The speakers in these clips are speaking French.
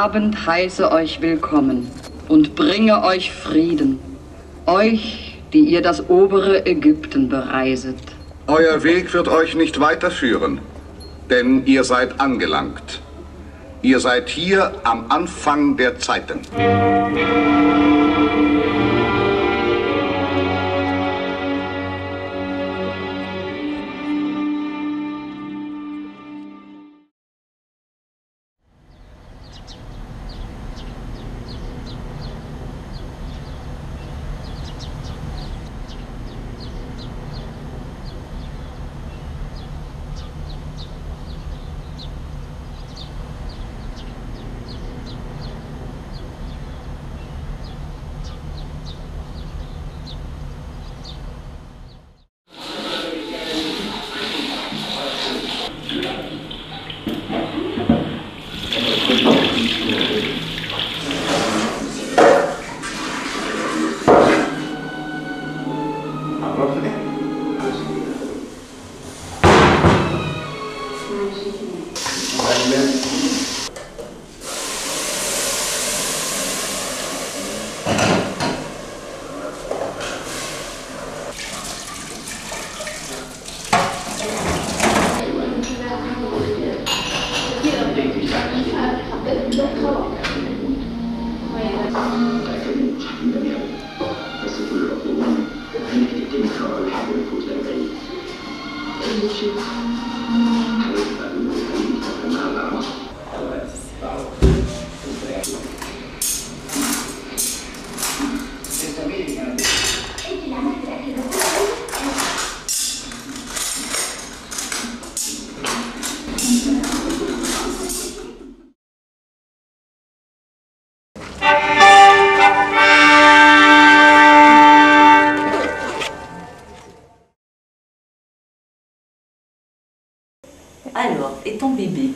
Abend heiße euch willkommen und bringe euch Frieden, euch, die ihr das obere Ägypten bereiset. Euer Weg wird euch nicht weiterführen, denn ihr seid angelangt. Ihr seid hier am Anfang der Zeiten. Alors, étant bébé,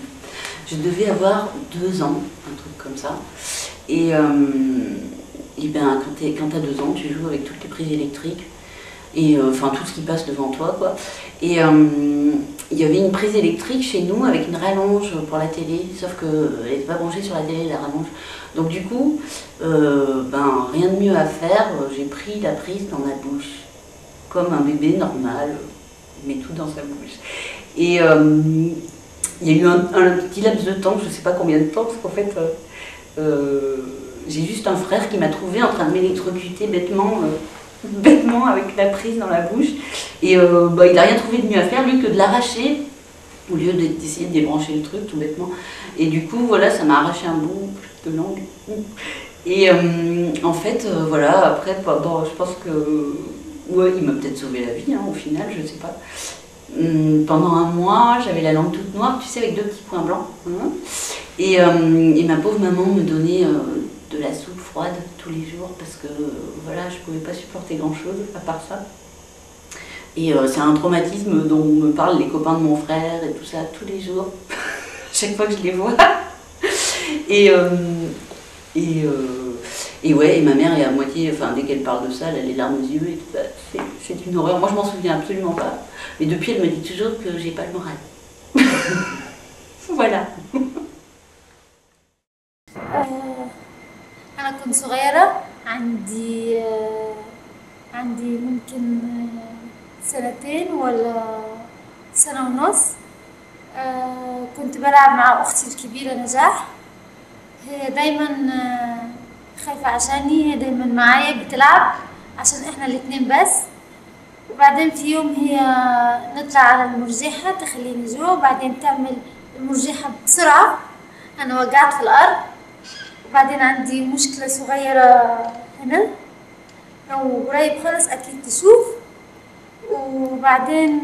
je devais avoir 2 ans, un truc comme ça. Et ben, quand tu as 2 ans, tu joues avec toutes les prises électriques. Et enfin, tout ce qui passe devant toi, quoi. Et il y avait une prise électrique chez nous avec une rallonge pour la télé, sauf qu'elle n'était pas branchée sur la télé, la rallonge. Donc du coup, ben, rien de mieux à faire, j'ai pris la prise dans ma bouche, comme un bébé normal, mais tout dans sa bouche. Et il y a eu un petit laps de temps, je ne sais pas combien de temps, parce qu'en fait, j'ai juste un frère qui m'a trouvé en train de m'électrocuter bêtement avec la prise dans la bouche. Et bah, il n'a rien trouvé de mieux à faire, lui, que de l'arracher, au lieu d'essayer de débrancher le truc, tout bêtement. Et du coup, voilà, ça m'a arraché un bout de langue. Et en fait, voilà, après, pendant, je pense que... Ouais, il m'a peut-être sauvé la vie, hein, au final, je ne sais pas. Pendant un mois, j'avais la langue toute noire, tu sais, avec 2 petits points blancs. Hein. Et ma pauvre maman me donnait de la soupe froide tous les jours parce que voilà, je ne pouvais pas supporter grand-chose à part ça. Et c'est un traumatisme dont me parlent les copains de mon frère et tout ça tous les jours, chaque fois que je les vois. Et ouais, et ma mère est à moitié, enfin dès qu'elle parle de ça, elle a les larmes aux yeux et tout ça. C'est une horreur. Moi je m'en souviens absolument pas. Et depuis elle me dit toujours que j'ai pas le moral. Voilà. أنا كنت صغيرة عندي ممكن 2 ولا 1.5 سنة. كنت بلعب مع أختي الكبيرة نجاح. هي دايما خايفة عشاني، هي دايما معايا بتلعب عشان احنا الاتنين بس. وبعدين في يوم هي نطلع على المرجحة تخليني جوا، وبعدين تعمل المرجحة بسرعة، أنا وقعت في الأرض. وبعدين عندي مشكلة صغيرة هنا أو قريب خالص أكيد تشوف. وبعدين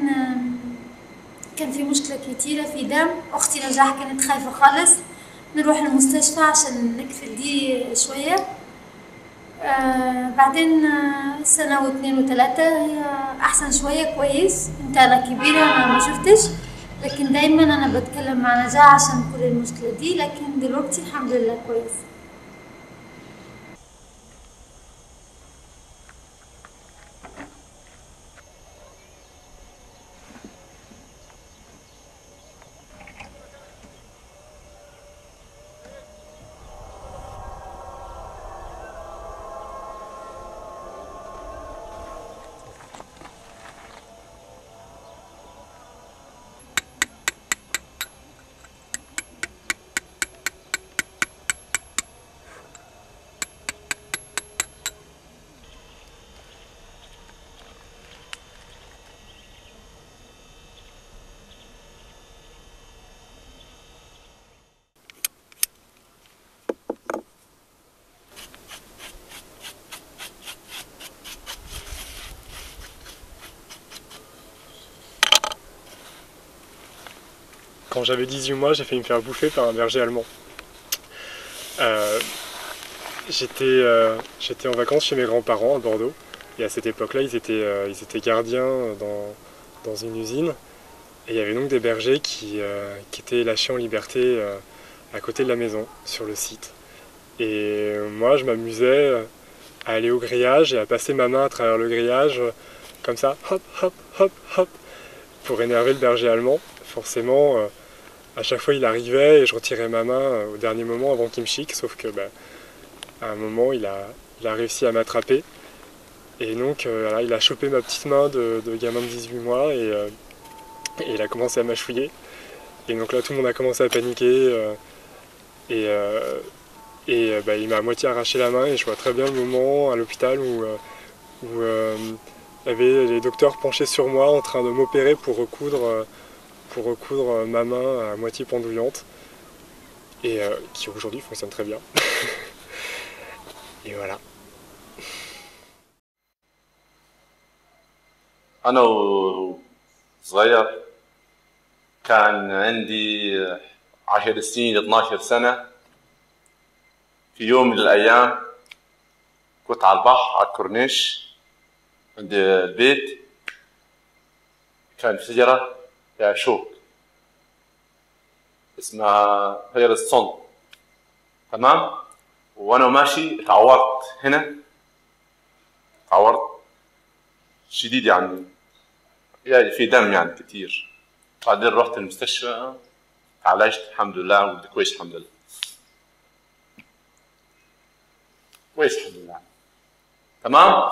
كان في مشكلة كتيرة في دم. أختي نجاح كانت خايفة خالص، نروح المستشفى عشان نكفل دي شوية. بعدين 1 سنة و2 و3 هي أحسن شوية، كويس. انت أنا كبيرة، أنا ما شفتش، لكن دايما أنا بتكلم مع نجاح عشان كل المشكلة دي، لكن دلوقتي الحمد لله كويس. quand j'avais 18 mois, j'ai failli me faire bouffer par un berger allemand. J'étais en vacances chez mes grands-parents à Bordeaux, et à cette époque-là, ils étaient gardiens dans une usine, et il y avait donc des bergers qui étaient lâchés en liberté à côté de la maison, sur le site. Et moi, je m'amusais à aller au grillage et à passer ma main à travers le grillage, comme ça, hop, hop, hop, hop, pour énerver le berger allemand. Forcément, à chaque fois, il arrivait et je retirais ma main au dernier moment avant qu'il me chique, sauf que à un moment, il a réussi à m'attraper. Et donc, voilà, il a chopé ma petite main de gamin de 18 mois et il a commencé à m'achouiller. Et donc là, tout le monde a commencé à paniquer. Il m'a à moitié arraché la main et je vois très bien le moment à l'hôpital où il y avait les docteurs penchés sur moi en train de m'opérer pour recoudre ma main à moitié pendouillante et qui aujourd'hui fonctionne très bien. Et voilà. أنا وصغير كان عندي 10 سنين 12 سنة. في يوم من الأيام كنت على البحر على الكورنيش عند البيت، كان في شجرة فيها شوك اسمها شجرة الصند، تمام؟ وأنا ماشي اتعورت هنا، اتعورت شديد يعني في دم يعني كتير. بعدين رحت المستشفى عالجت الحمد لله وكنت كويس الحمد لله. كويس الحمد لله. تمام؟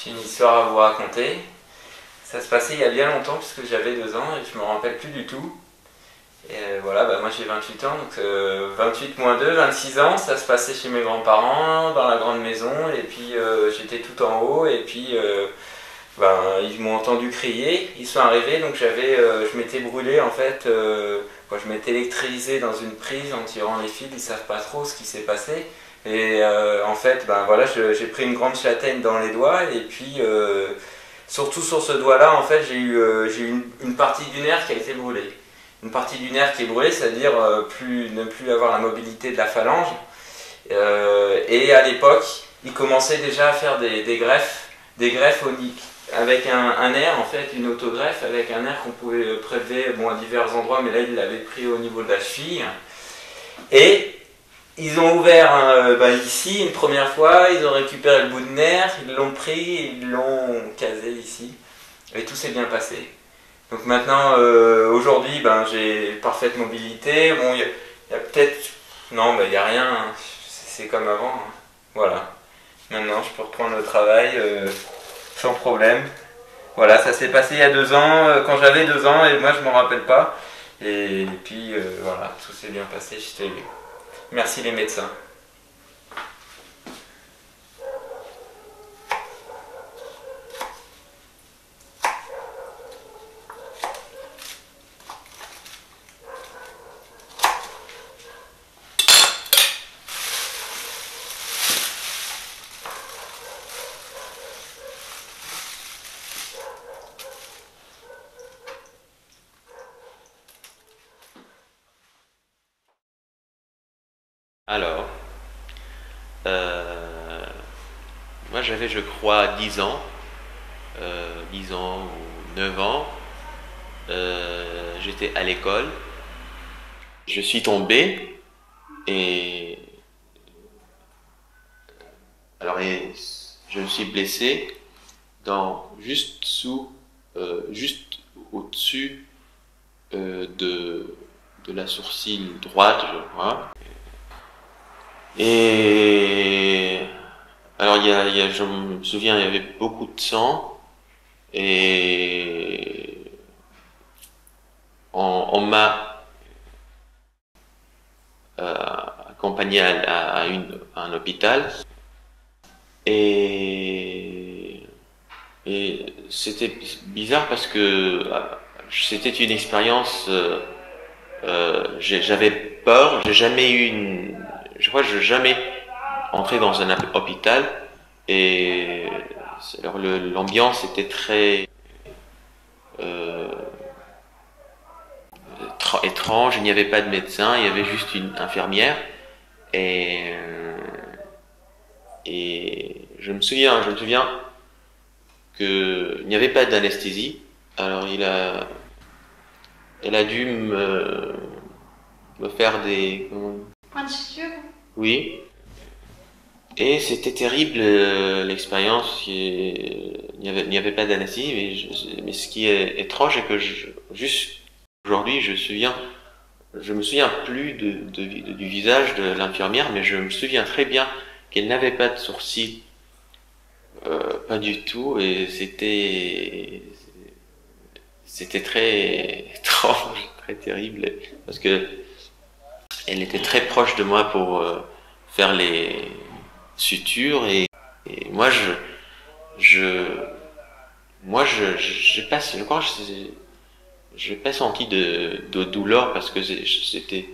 J'ai une histoire à vous raconter. Ça se passait il y a bien longtemps puisque j'avais 2 ans et je me rappelle plus du tout. Et voilà, moi j'ai 28 ans, donc 28 moins 2, 26 ans, ça se passait chez mes grands-parents, dans la grande maison, et puis j'étais tout en haut, et puis ils m'ont entendu crier, ils sont arrivés, donc je m'étais brûlé en fait, je m'étais électrisé dans une prise en tirant les fils, ils savent pas trop ce qui s'est passé. Et en fait, j'ai pris une grande châtaigne dans les doigts et puis surtout sur ce doigt-là, en fait, j'ai eu une partie du nerf qui a été brûlée. Une partie du nerf qui est brûlée, c'est-à-dire ne plus avoir la mobilité de la phalange. Et à l'époque, ils commençaient déjà à faire des greffes oniques avec un nerf, en fait, une autogreffe avec un nerf qu'on pouvait prélever à divers endroits, mais là, ils l'avaient pris au niveau de la cheville. Et ils ont ouvert ici une première fois, ils ont récupéré le bout de nerf, ils l'ont pris, ils l'ont casé ici, et tout s'est bien passé. Donc maintenant, aujourd'hui, j'ai parfaite mobilité. Bon, il y a peut-être... Non, il n'y a rien, hein. C'est comme avant. Hein. Voilà. Maintenant, je peux reprendre le travail sans problème. Voilà, ça s'est passé il y a 2 ans, quand j'avais 2 ans, et moi je ne m'en rappelle pas. Et puis, voilà, tout s'est bien passé, j'étais... Merci les médecins. Alors, moi j'avais, je crois, 10 ans, 10 ans ou 9 ans. J'étais à l'école. Je suis tombé et je me suis blessé juste au-dessus de la sourcil droite, je crois. Et alors je me souviens, il y avait beaucoup de sang et on m'a accompagné à un hôpital et c'était bizarre parce que c'était une expérience, j'avais peur, j'ai jamais eu je crois que je n'ai jamais entré dans un hôpital et alors l'ambiance était très étrange, il n'y avait pas de médecin, il y avait juste une infirmière et je me souviens qu'il n'y avait pas d'anesthésie. Alors elle a dû me faire des... Oui. Et c'était terrible l'expérience. Il n'y avait pas d'anesthésie, mais ce qui est étrange est que juste aujourd'hui, je me souviens plus du visage de l'infirmière, mais je me souviens très bien qu'elle n'avait pas de sourcils, pas du tout, et c'était très étrange, très terrible, parce que elle était très proche de moi pour faire les sutures et moi j'ai pas senti de douleur parce que j'étais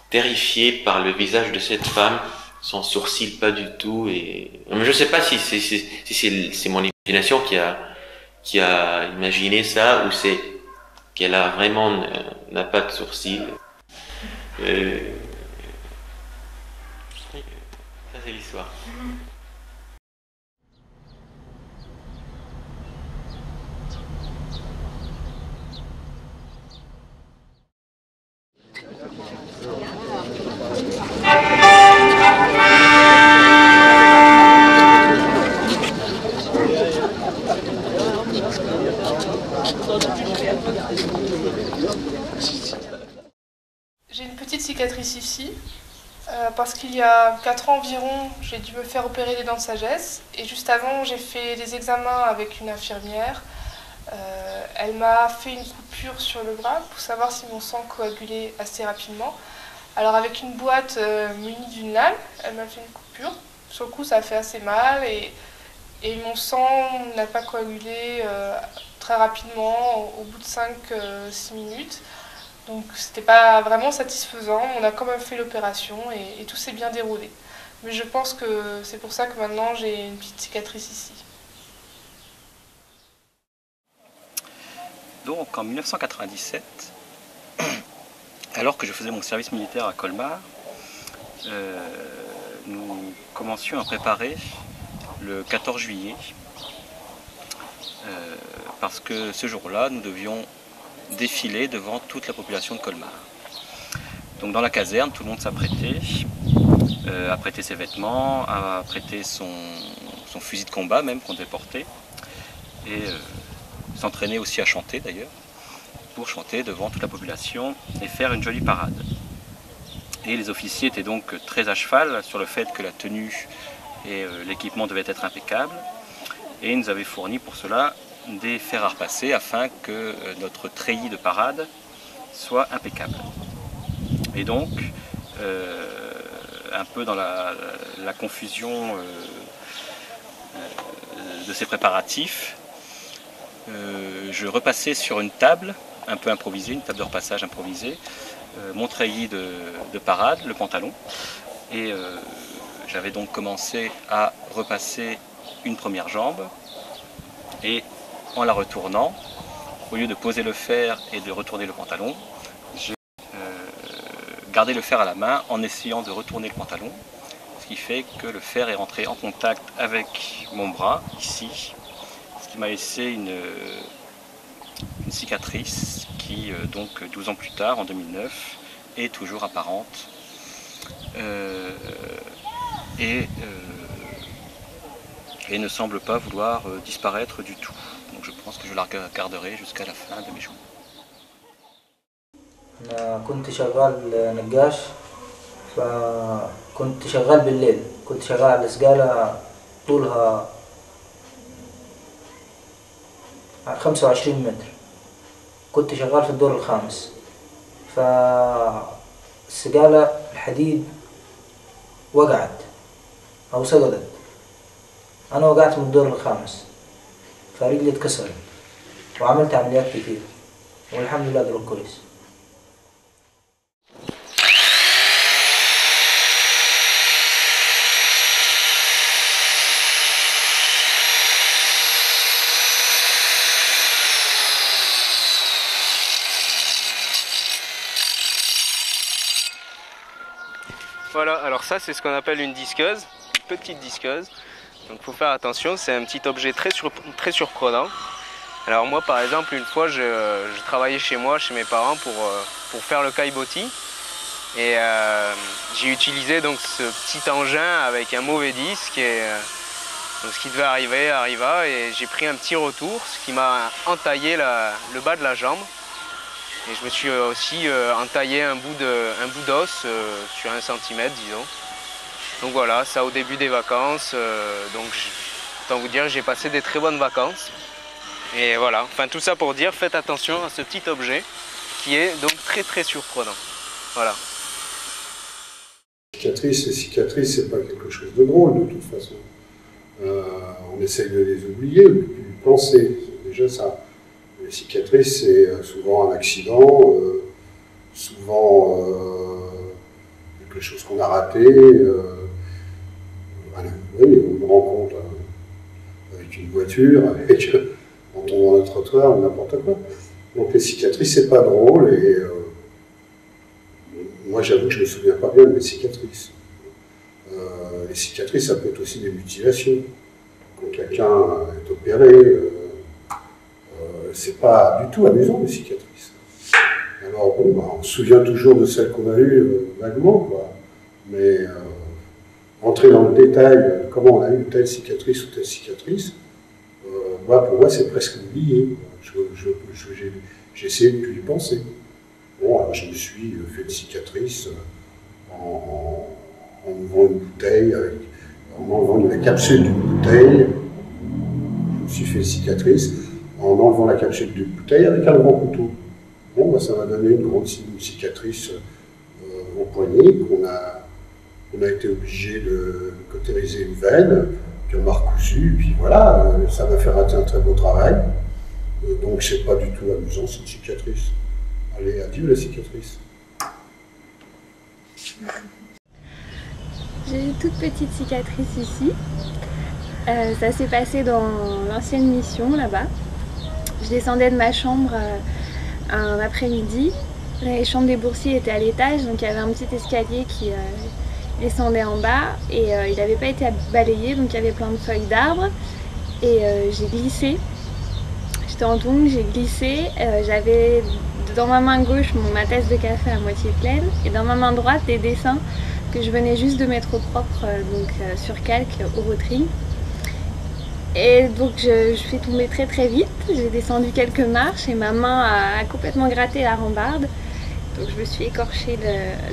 terrifié par le visage de cette femme, sans sourcils pas du tout, et je sais pas si c'est mon imagination qui a imaginé ça ou c'est qu'elle a vraiment n'a pas de sourcils. Ça c'est l'histoire. J'ai une petite cicatrice ici, parce qu'il y a 4 ans environ, j'ai dû me faire opérer des dents de sagesse. Et juste avant, j'ai fait des examens avec une infirmière. Elle m'a fait une coupure sur le bras pour savoir si mon sang coagulait assez rapidement. Alors avec une boîte munie d'une lame, elle m'a fait une coupure. Sur le coup, ça a fait assez mal et mon sang n'a pas coagulé très rapidement, au bout de 5-6 minutes. Donc c'était pas vraiment satisfaisant, on a quand même fait l'opération et tout s'est bien déroulé. Mais je pense que c'est pour ça que maintenant j'ai une petite cicatrice ici. Donc en 1997, alors que je faisais mon service militaire à Colmar, nous commencions à préparer le 14 juillet, parce que ce jour-là, nous devions défiler devant toute la population de Colmar. Donc dans la caserne, tout le monde s'apprêtait, à prêter ses vêtements, à prêter son fusil de combat même qu'on devait porter, et s'entraîner aussi à chanter d'ailleurs, pour chanter devant toute la population et faire une jolie parade. Et les officiers étaient donc très à cheval sur le fait que la tenue et l'équipement devaient être impeccables, et ils nous avaient fourni pour cela des fers à repasser afin que notre treillis de parade soit impeccable. Et donc, un peu dans la confusion de ces préparatifs, je repassais sur une table un peu improvisée, une table de repassage improvisée, mon treillis de parade, le pantalon, et j'avais donc commencé à repasser une première jambe, et en la retournant, au lieu de poser le fer et de retourner le pantalon, j'ai garder le fer à la main en essayant de retourner le pantalon, ce qui fait que le fer est rentré en contact avec mon bras, ici, ce qui m'a laissé une cicatrice qui, donc 12 ans plus tard, en 2009, est toujours apparente et ne semble pas vouloir disparaître du tout. Donc je pense que je la garderai jusqu'à la fin de mes jours. أنا كنت شغال نقاش، فكنت شغال بالليل، كنت شغال على سقالة طولها 25 متر، كنت شغال في الدور الخامس، فالسقالة الحديد وقعت أو سقطت، أنا وقعت من الدور الخامس فرجلي اتكسرت وعملت عمليات كتير والحمد لله دلوقتي كويس. Voilà, alors ça c'est ce qu'on appelle une disqueuse, une petite disqueuse. Donc il faut faire attention, c'est un petit objet très surprenant. Alors moi par exemple une fois je travaillais chez moi, chez mes parents pour faire le caillebotis. Et j'ai utilisé donc ce petit engin avec un mauvais disque et donc ce qui devait arriver arriva et j'ai pris un petit retour, ce qui m'a entaillé le bas de la jambe. Et je me suis aussi entaillé un bout d'os sur 1 cm, disons. Donc voilà, ça au début des vacances. Donc autant vous dire, j'ai passé des très bonnes vacances. Et voilà, enfin tout ça pour dire, faites attention à ce petit objet qui est donc très surprenant. Voilà. Les cicatrices, c'est pas quelque chose de drôle de toute façon. On essaye de les oublier, de plus penser, c'est déjà ça. Les cicatrices, c'est souvent un accident, souvent quelque chose qu'on a raté. Voilà. Oui, on me rencontre avec une voiture, en tombant dans le trottoir, n'importe quoi. Donc les cicatrices, c'est pas drôle et moi j'avoue que je ne me souviens pas bien de mes cicatrices. Les cicatrices, ça peut être aussi des mutilations. Quand quelqu'un est opéré, c'est pas du tout amusant, les cicatrices. Alors bon, on se souvient toujours de celles qu'on a eues vaguement, quoi. Mais entrer dans le détail, comment on a eu telle cicatrice ou telle cicatrice, pour moi c'est presque oublié. J'ai essayé de plus y penser. Bon, alors je me suis fait une cicatrice en ouvrant une bouteille, en enlevant la capsule d'une bouteille. Je me suis fait une cicatrice en enlevant la capsule d'une bouteille avec un grand couteau. Bon, ça m'a donné une cicatrice au poignet qu'on a été obligé de cautériser une veine, puis on m'a recousu, puis voilà, ça m'a fait rater un très beau travail. Donc c'est pas du tout amusant cette cicatrice. Allez, adieu la cicatrice. J'ai une toute petite cicatrice ici. Ça s'est passé dans l'ancienne mission là-bas. Je descendais de ma chambre un après-midi. Les chambres des boursiers étaient à l'étage, donc il y avait un petit escalier qui descendait en bas et il n'avait pas été balayé, donc il y avait plein de feuilles d'arbres. Et j'ai glissé. J'étais en tongs, j'ai glissé. J'avais dans ma main gauche ma tasse de café à moitié pleine et dans ma main droite des dessins que je venais juste de mettre au propre sur calque au rotring. Et donc je suis tombée très vite, j'ai descendu quelques marches et ma main a complètement gratté la rambarde. Donc je me suis écorché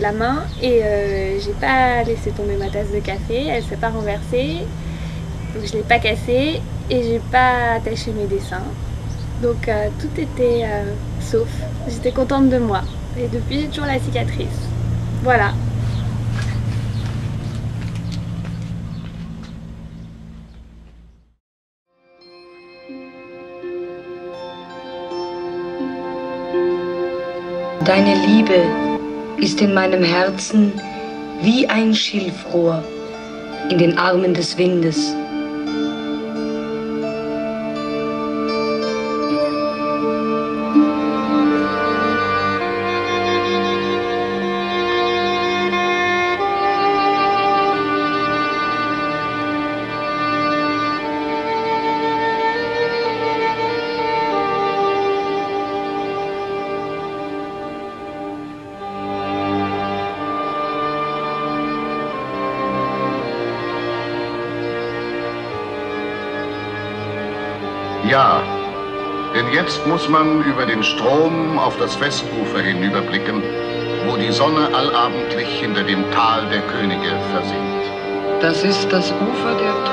la main et j'ai pas laissé tomber ma tasse de café, elle s'est pas renversée. Donc je l'ai pas cassée et j'ai pas attaché mes dessins. Donc tout était sauf. J'étais contente de moi. Et depuis j'ai toujours la cicatrice. Voilà. Deine Liebe ist in meinem Herzen wie ein Schilfrohr in den Armen des Windes. Ja, denn jetzt muss man über den Strom auf das Westufer hinüberblicken, wo die Sonne allabendlich hinter dem Tal der Könige versinkt. Das ist das Ufer der